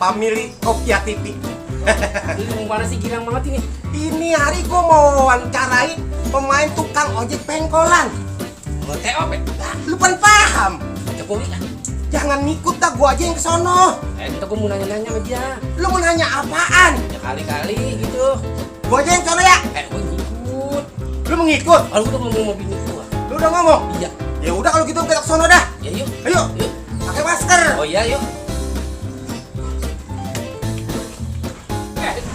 pemilik Kopia TV. Ini mau mana sih, girang banget ini? Ini hari gua mau wawancarai pemain tukang ojek pengkolan. TOP. Nah, lu kan paham. Jokowi kan? Jangan ngikut dah, gua aja yang kesono. Kita gua mau nanya-nanya sama dia. Lu mau nanya apaan? Ya kali-kali gitu. Gua aja yang kesono ya. Gua ngikut. Lu mau ngikut? Kalau udah ngomong mobil itu. Lu udah ngomong? Iya. Ya udah kalau gitu kita kesono dah. Ya yuk. Ayo. Yuk. Pakai masker. Oh iya yuk.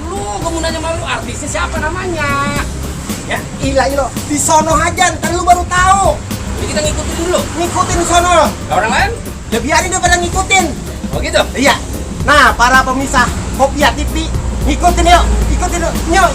Lu gua mau nanya sama lu, artisnya siapa namanya? Ya, ilah. Di sono aja, ntar lu baru tahu. Jadi kita ngikutin dulu. Ngikutin di sono. Lah orang lain? Ya biarin dia pada ngikutin. Oh gitu? Iya. Nah, para pemisah Kopia TV, ngikutin yuk. Ikutin yuk. Nyok.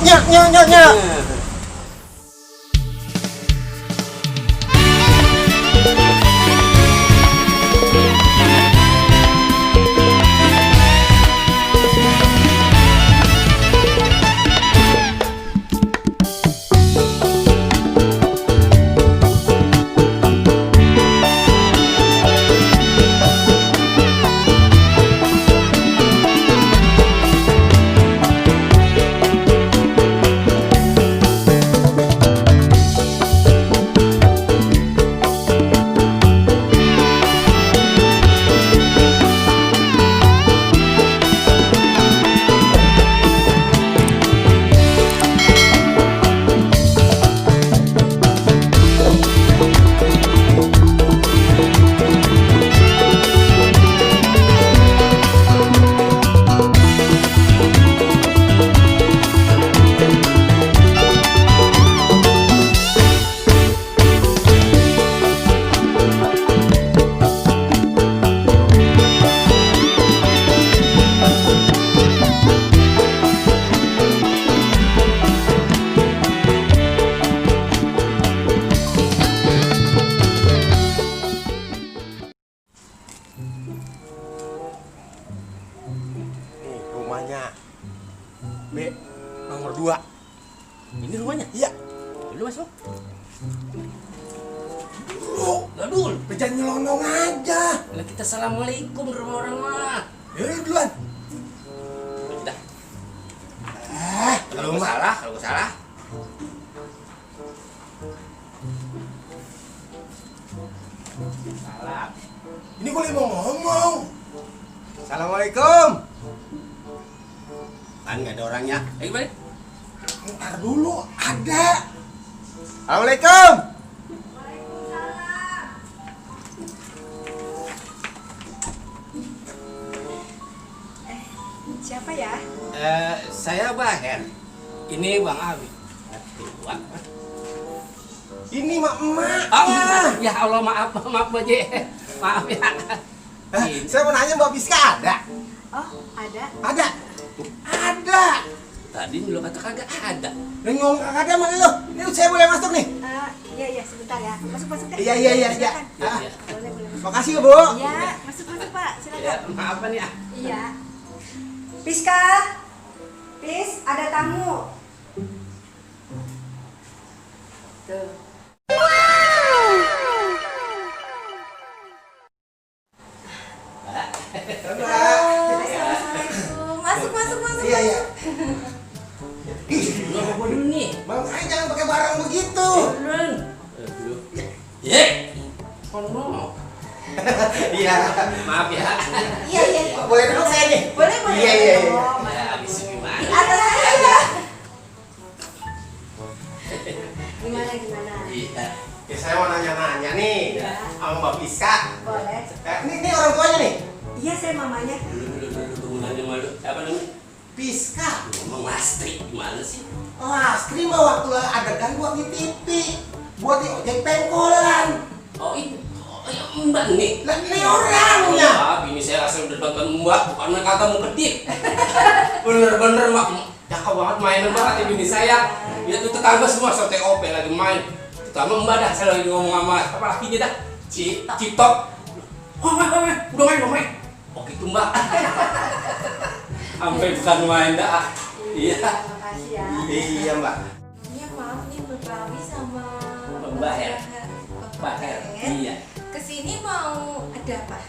Nih rumahnya. B nomor 2. Ini rumahnya? Iya. Lu masuk. Dul, jangan nyelonong aja. Lah kita assalamualaikum di rumah orang mah. Yaudah duluan. Udah. Kalau nggak Kalau gua salah. Salah. ini gue lagi mau ngomong. Assalamualaikum. Kan nggak ada orangnya. Gimana? Ntar dulu ada. Assalamualaikum. Siapa ya? Saya Baher. Ini Bang Abi. Ini mah emak. Ya Allah, maaf Baje. Maaf ya. Saya mau nanya Mbak Biska ada? Oh, ada. Ada. Ada. Tadi lu kata kagak ada. Yang ngomong kagak ada sama lu. Ini saya boleh masuk nih? Iya, sebentar ya. Masuk deh. Iya. Silakan. Iya. Boleh masuk. Makasih ya, Bu. Iya, masuk Pak. Ya, Silakan. maaf nih ya. Iya. Piska. Pis, ada tamu. Tuh. Assalamualaikum. Masuk. Iya. Lu apa dulu nih? Makanya jangan pakai barang begitu. Duluan. Ye. Kono. Iya. Maaf ya. Iya. Boleh duduk saya nih? Boleh. Iya. Oh, Ya, habis gimana? di atas aja. Gimana? Iya. Ya, saya mau nanya-nanya nih Iya. sama Mbak Biska. Boleh. Ini orang tuanya nih. Iya, saya mamanya. Dulu nanya malu. Apa namanya? Biska. Ngomong Lastri gimana sih? Oh, Astri mah waktu adegan buat di TV. Buat di ojek pengkolan. Oh itu. Oh, ya Mbak nih. Lah ini orangnya. Ini saya asal udah nonton Mbak, bukan kata mau kedip. Bener-bener Mbak. Cakep banget mainan banget ya bini saya. Ya tuh tetangga semua sote OP lagi main. Terutama Mbak dah, saya lagi ngomong sama apa lakinya dah. Citok. Oh, udah main. Oh gitu Mbak. Sampai bukan main dah. Iya. Makasih ya. Iya, Mbak. Ini maaf nih Bapak sama Mbak Her. Mbak Her. Iya. Kesini mau ada Ada apa?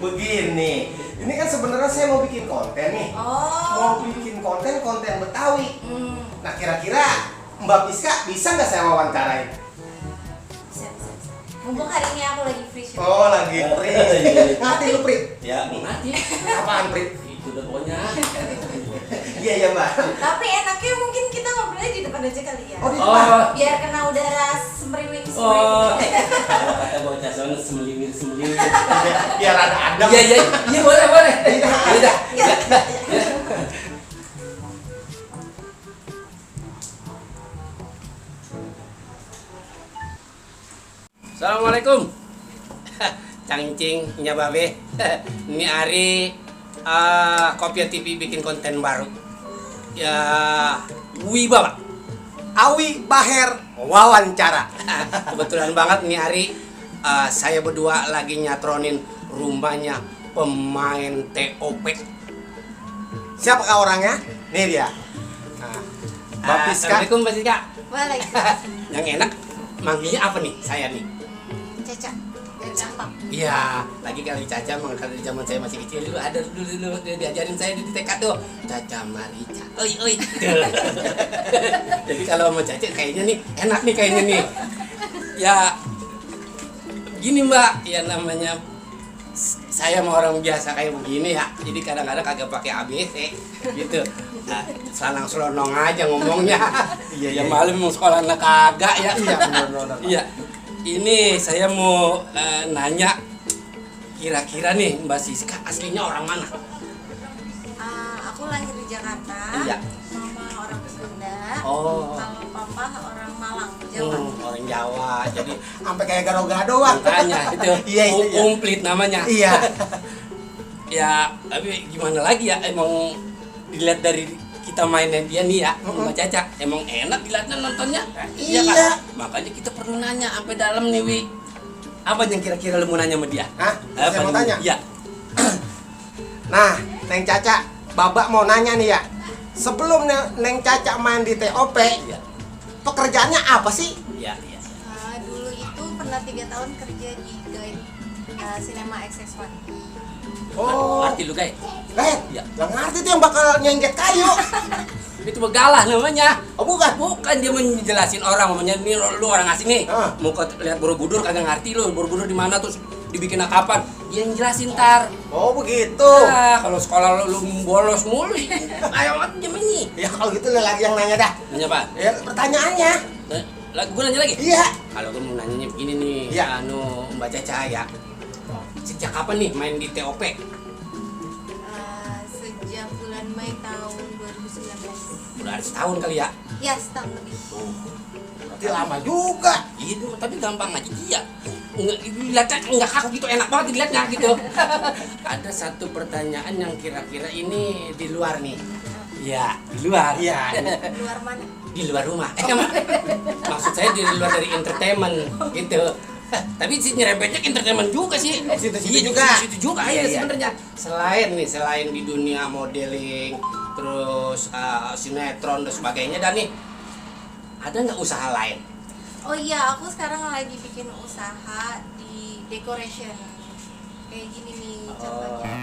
Begini, ini kan sebenarnya saya mau bikin konten nih. Oh. Mau bikin konten Betawi. Hmm. Nah kira-kira Mbak Piska bisa nggak saya wawancarain? Bisa. Mumpung hari ini aku lagi free show. Oh lagi Pri. Ngerti lu Pri? Ya, ngerti. Apaan Pri? Itu udah pokoknya. Iya Mbak. Tapi enaknya mungkin kita ngobrolnya di depan aja kali ya. Oh di depan. Biar kena udara semriwing. Oh. Kalau kata bocah sono semeliwir. Biar ada adem. Iya, boleh. Udah. Assalamualaikum. Cangcing, nya babe. Ini Ari Kopia TV bikin konten baru. Ya, Wibawa. Awi Baher wawancara. Kebetulan banget nih Ari, saya berdua lagi nyatronin rumahnya pemain TOP. Siapakah orangnya? Nih dia. Nah, Mbak Piska. Assalamualaikum Mbak Piska. Waalaikumsalam. Yang enak manggilnya apa nih? Saya nih. Caca. Biar gampang. Iya, lagi kali Caca kalau di zaman saya masih kecil dulu ada dulu diajarin saya di TK tuh Caca Marica. Oi. Jadi kalau sama Caca kayaknya nih enak nih kayaknya nih. Ya gini Mbak, ya namanya saya mau orang biasa kayak begini ya. Jadi kadang-kadang kagak pakai ABC gitu. Nah, selanang-selonong aja ngomongnya. Iya. Ya malam mau sekolah anak kagak ya. Iya benar. Iya. Ini saya mau nanya, kira-kira nih Mbak Siska aslinya orang mana? Aku lahir di Jakarta. Iya. Mama orang Sunda. Oh. Kalau papa orang Malang, Jawa. Orang Jawa. Jadi Sampai kayak gado-gado Bang. makanya itu Iya, itu ya. komplit namanya. Iya. Ya, tapi gimana lagi ya? Emang dilihat dari kita mainin dia nih ya, Mbak Caca, emang enak dilihatnya nontonnya. Iya. Kan? Makanya kita perlu nanya sampai dalam nih, Wi. Apa yang kira-kira lu mau nanya sama dia? Hah? Saya mau tanya? Iya. Nah, Neng Caca, Babak mau nanya nih ya. Sebelum Neng Caca main di TOP, Iya. pekerjaannya apa sih? Iya. Dulu itu pernah 3 tahun kerja di guide Cinema XX1. Oh, Arti lu, guys. Iya. Yang ngerti tuh yang bakal nyengket kayu. Itu begalah namanya. Oh bukan? Bukan dia menjelasin orang, namanya ini lu orang asing nih. Ah. Mau lihat Borobudur kagak ngerti lu, Borobudur di mana terus dibikin kapan? Dia yang jelasin ntar. Oh begitu. Nah, kalau sekolah lu bolos mulu, ayo jam ini. Ya kalau gitu lu lagi yang nanya dah. Nanya apa? Ya pertanyaannya. Gue nanya lagi? Iya. Kalau gue mau nanyanya begini nih, Iya. Mbak Caca ya. Sejak kapan nih main di TOP? Sejak bulan Mei tahun 2019. Udah ada setahun kali ya? Ya, setahun lebih. Berarti lama juga. Itu tapi gampang aja dia. Dilihatnya nggak kaku gitu, enak banget dilihatnya gitu. Ada satu pertanyaan yang kira-kira ini di luar nih. Ya, di luar. Iya. Luar mana? Di luar rumah. Maksud saya di luar dari entertainment gitu. Tapi sih nyerempetnya ke entertainment juga sih. Situ-situ Iya, juga. Situ juga Iya, iya, iya. sebenarnya. Selain di dunia modeling, terus sinetron dan sebagainya, dan nih ada nggak usaha lain? Oh iya, aku sekarang lagi bikin usaha di decoration. Kayak gini nih contohnya.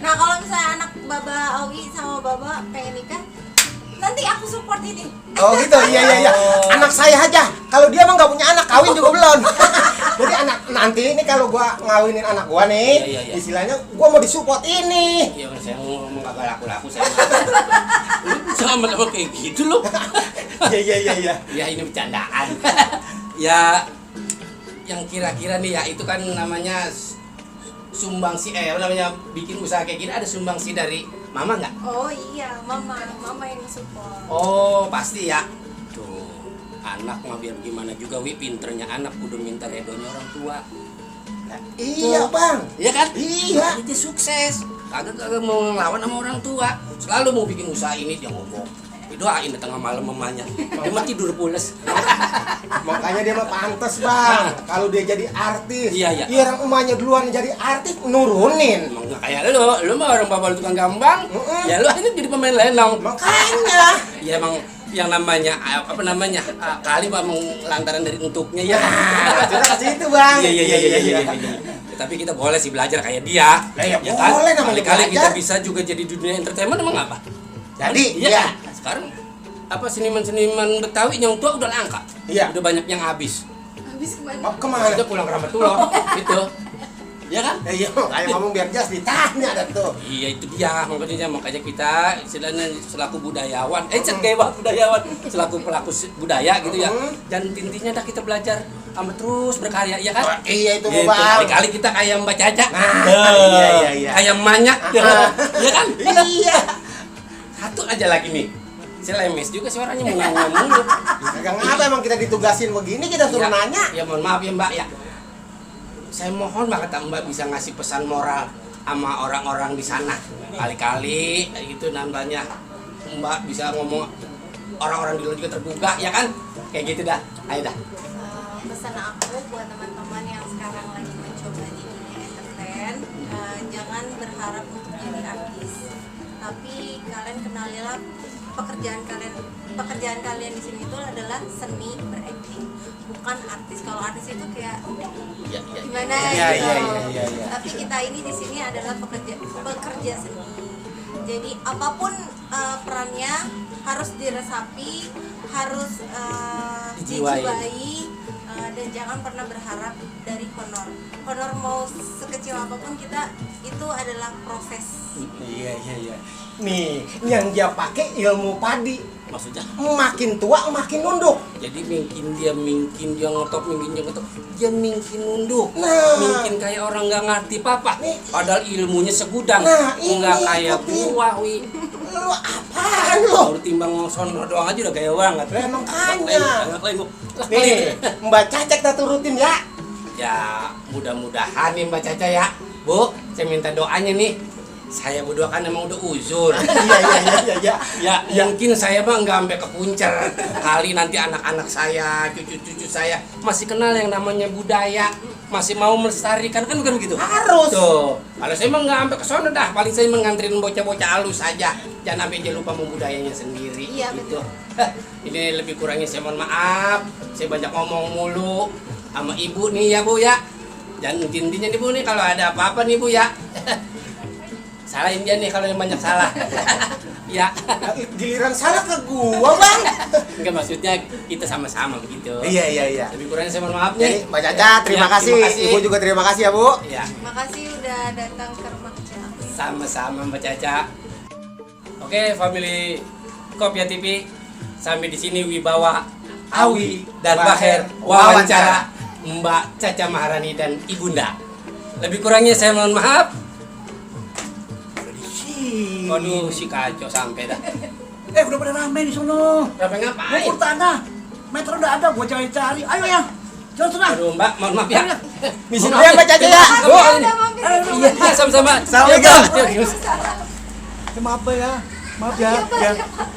Nah, kalau misalnya anak Baba Awi sama Baba pengen nikah, nanti aku support ini. Oh gitu, iya. Anak saya aja. Kalau dia mah nggak punya anak, kawin juga belum. Jadi anak nanti ini kalau gua ngawinin anak gua nih, Iya. istilahnya gua mau disupport ini. Iya kan saya ngomong kagak laku-laku saya. Sama kayak gitu loh. Iya. Ya ini bercandaan. Ya yang kira-kira nih ya itu kan namanya sumbangsi apa namanya bikin usaha kayak gini ada sumbangsi dari mama nggak? Oh iya, mama yang support. Oh pasti ya. Tuh Anak mah biar gimana juga wi, pinternya anak kudu minta redonya orang tua. Nah, iya bang. Iya kan? Iya. Jadi dia sukses. Kagak mau ngelawan sama orang tua. Selalu mau bikin usaha ini dia ngomong. Doain di tengah malam mamanya. Dia mah tidur pules. Makanya dia mah pantes bang. Kalau dia jadi artis. Iya, iya. Iya orang emaknya duluan jadi artis nurunin. Emang gak kayak lu mah orang bapak lu tukang gambang. Ya lu akhirnya jadi pemain lenong. Makanya. Ya emang yang namanya apa namanya kali mah emang lantaran dari untuknya ya. Sudah ke situ bang. Iya. Tapi kita boleh sih belajar kayak dia. Lah ya kan? boleh namanya Kali-kali kita belajar. bisa juga jadi dunia entertainment emang apa? Jadi iya. iya. Kan? Sekarang apa seniman-seniman Betawi yang tua udah langka. Iya. Udah banyak yang habis. Habis kemana? Mau kemana? Maksudnya pulang ke Rahmatullah gitu. Iya kan? Iya, kayak ngomong biar jelas ditanya dah tuh. Iya itu dia makanya kita istilahnya selaku budayawan, kayak budayawan, selaku pelaku budaya gitu ya. Dan intinya dah kita belajar sama terus berkarya ya kan? Oh, iya itu Gitu. bang. Kali-kali kita kayak Mbak Caca. Nah, iya. Kayak Manyak. Iya kan? Iya. Satu aja lagi nih. Si lemes juga suaranya ngomong mulu. Kagak ngapa emang kita ditugasin begini kita suruh Ya, nanya. Ya mohon maaf ya Mbak ya. Saya mohon banget Mbak bisa ngasih pesan moral sama orang-orang di sana. Kali-kali gitu namanya Mbak bisa ngomong orang-orang di luar juga tergugah ya kan? Kayak gitu dah. Ayo dah. Pesan aku buat teman-teman yang sekarang lagi mencoba di dunia entertain, jangan berharap untuk jadi artis, tapi kalian kenalilah pekerjaan kalian di sini itu adalah seni berakting, bukan artis. Kalau artis itu kayak Ya. gimana Iya, gitu. iya. Tapi kita ini di sini adalah pekerja seni. Jadi apapun perannya harus diresapi, harus Dijiwai. dijiwai, dan jangan pernah berharap dari honor. Honor mau sekecil apapun kita itu adalah proses. Iya. Nih, yang dia pakai ilmu padi. Maksudnya Makin tua makin nunduk. jadi mungkin dia ngetop, dia mungkin nunduk. Nah. Mungkin kayak orang nggak ngerti apa-apa. Nih. Padahal ilmunya segudang. Nah, ini Nggak kayak ikutin. buah, wi. Lu apaan lu? Kalau timbang sono doang aja udah gaya banget. Lah makanya. Nih. Nih, Mbak Cacek kita turutin ya. Ya, mudah-mudahan nih Mbak Caca ya. Bu, saya minta doanya nih. Saya berdua kan emang udah uzur. Iya. Ya, mungkin saya mah nggak sampai ke puncak. Kali nanti anak-anak saya, cucu-cucu saya masih kenal yang namanya budaya, masih mau melestarikan kan bukan begitu? Harus. Tuh, kalau saya mah nggak sampai ke sana dah. Paling saya menganterin bocah-bocah halus saja. Jangan sampai dia lupa membudayanya sendiri. Iya, gitu. Ini lebih kurangnya saya mohon maaf. Saya banyak ngomong mulu sama ibu nih ya bu ya. Dan intinya nih bu nih kalau ada apa-apa nih bu ya. Salahin dia nih kalau yang banyak salah. Ya. Giliran salah ke gua, Bang. Enggak maksudnya kita sama-sama begitu. Iya. Lebih kurangnya saya mohon maaf Jadi nih. Mbak Caca, terima Ya, kasih. terima kasih. Ibu juga terima kasih ya, Bu. Ya, Makasih udah datang ke rumah kecil aku. sama-sama Mbak Caca. Oke, family Kopia TV. Sampai di sini Wibawa, Awi dan Baher wawancara Mbak Caca Maharani dan Ibunda. Lebih kurangnya saya mohon maaf. Waduh, si kacau sampai dah. Udah pada rame di sono. Berapa ngapain? Ukur tanah. Meter udah ada, gua cari-cari. Ayo ya. Jalan sana. Aduh Mbak, mohon maaf ya. Misi Mohon dulu ya, maaf Mbak Caca ya. Bu, Udah ini. mampir. Iya, sama-sama. Assalamualaikum. Iya, Bu. Maaf ya. Maaf ya. Iya, Pak. Ya. Iya, Pak.